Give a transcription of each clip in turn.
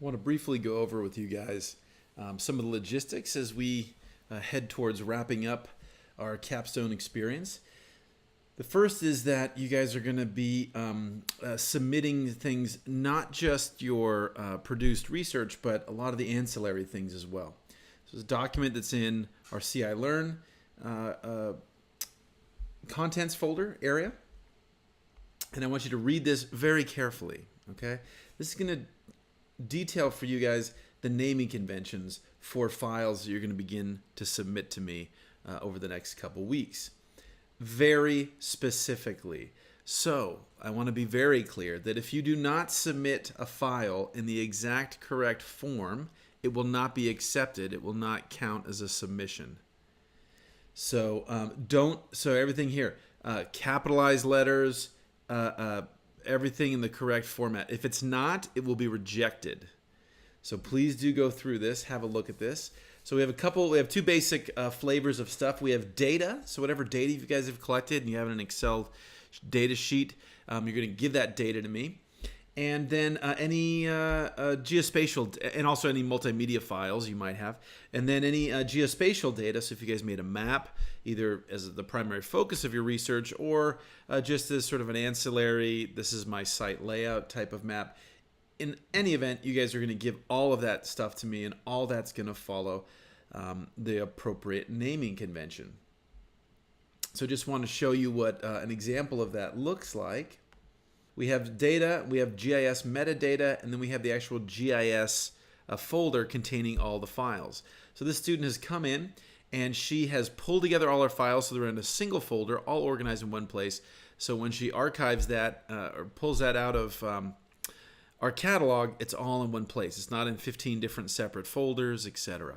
I want to briefly go over with you guys some of the logistics as we head towards wrapping up our Capstone experience. The first is that you guys are going to be submitting things, not just your produced research, but a lot of the ancillary things as well. So it's a document that's in our CI Learn contents folder area. And I want you to read this very carefully, okay? This is going to detail for you guys the naming conventions for files that you're going to begin to submit to me over the next couple weeks. Very specifically. So I want to be very clear that if you do not submit a file in the exact correct form, it will not be accepted. It will not count as a submission. So so everything here, capitalized letters, everything in the correct format. If it's not, it will be rejected. So please do go through this, have a look at this. So we have two basic flavors of stuff. We have data. So whatever data you guys have collected and you have in an Excel data sheet, you're going to give that data to me. And then any geospatial, and also any multimedia files you might have. And then any geospatial data, so if you guys made a map, either as the primary focus of your research or just as sort of an ancillary, this is my site layout type of map. In any event, you guys are going to give all of that stuff to me, and all that's going to follow the appropriate naming convention. So just want to show you what an example of that looks like. We have data, we have GIS metadata, and then we have the actual GIS folder containing all the files. So this student has come in and she has pulled together all our files so they're in a single folder, all organized in one place. So when she archives that or pulls that out of our catalog, it's all in one place. It's not in 15 different separate folders, etc.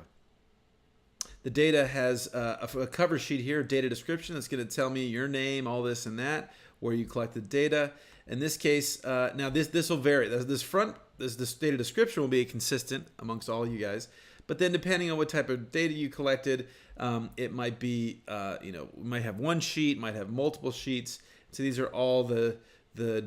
The data has a cover sheet here, data description, that's going to tell me your name, all this and that, where you collected data. In this case, now this will vary. This data description will be consistent amongst all you guys. But then depending on what type of data you collected, it might be, we might have one sheet, might have multiple sheets. So these are all the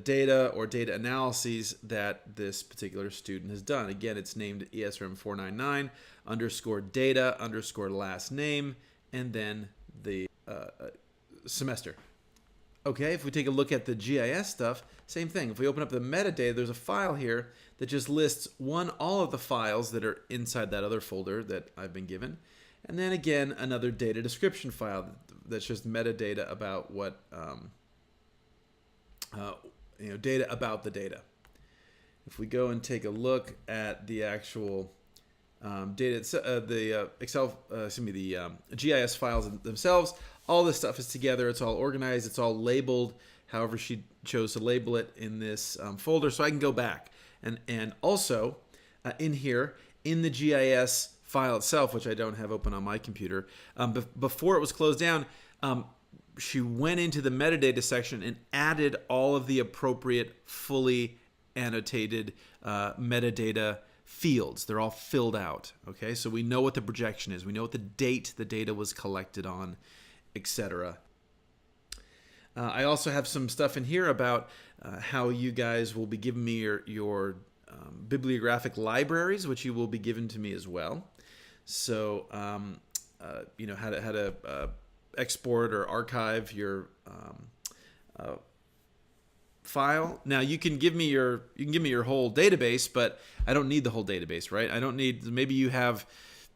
data or data analyses that this particular student has done. Again, it's named ESRM 499 _ data _ last name, and then the semester. Okay, if we take a look at the GIS stuff, same thing. If we open up the metadata, there's a file here that just lists all of the files that are inside that other folder that I've been given. And then again, another data description file that's just metadata about what, data about the data. If we go and take a look at the actual the GIS files themselves, all this stuff is together. It's all organized. It's all labeled however she chose to label it in this folder. So I can go back. And also in here, in the GIS file itself, which I don't have open on my computer, before it was closed down, she went into the metadata section and added all of the appropriate fully annotated metadata fields. They're all filled out. Okay, so we know what the projection is. We know what the date the data was collected on, etc. I also have some stuff in here about how you guys will be giving me your bibliographic libraries, which you will be given to me as well. So, how to export or archive your file. Now you can give me your whole database, but I don't need the whole database, right? I don't need, maybe you have,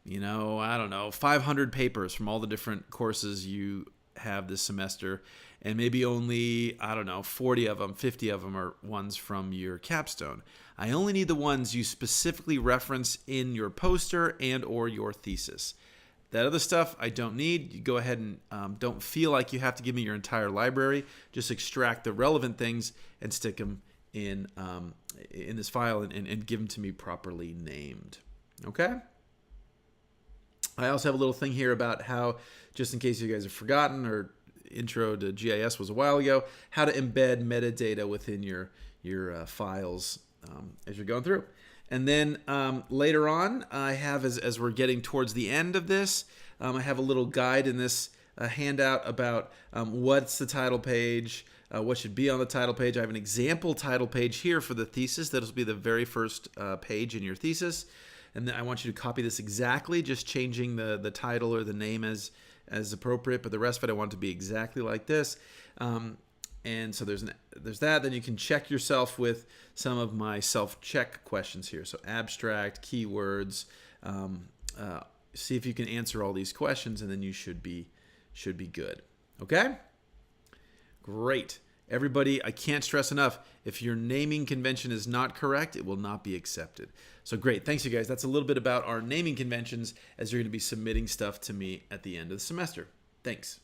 500 papers from all the different courses you have this semester, and maybe only, 40 of them, 50 of them are ones from your capstone. I only need the ones you specifically reference in your poster and or your thesis. That other stuff I don't need. You go ahead and don't feel like you have to give me your entire library. Just extract the relevant things and stick them in this file and give them to me properly named. Okay? I also have a little thing here about how, just in case you guys have forgotten, or intro to GIS was a while ago, how to embed metadata within your files as you're going through. And then later on, I have, as we're getting towards the end of this, I have a little guide in this a handout about what's the title page, what should be on the title page. I have an example title page here for the thesis. That'll be the very first page in your thesis. And then I want you to copy this exactly, just changing the title or the name as appropriate. But the rest of it, I want it to be exactly like this. And so there's that. Then you can check yourself with some of my self-check questions here. So abstract, keywords. See if you can answer all these questions, and then you should be good. Okay? Great. Everybody, I can't stress enough, if your naming convention is not correct, it will not be accepted. So great. Thanks, you guys. That's a little bit about our naming conventions as you're going to be submitting stuff to me at the end of the semester. Thanks.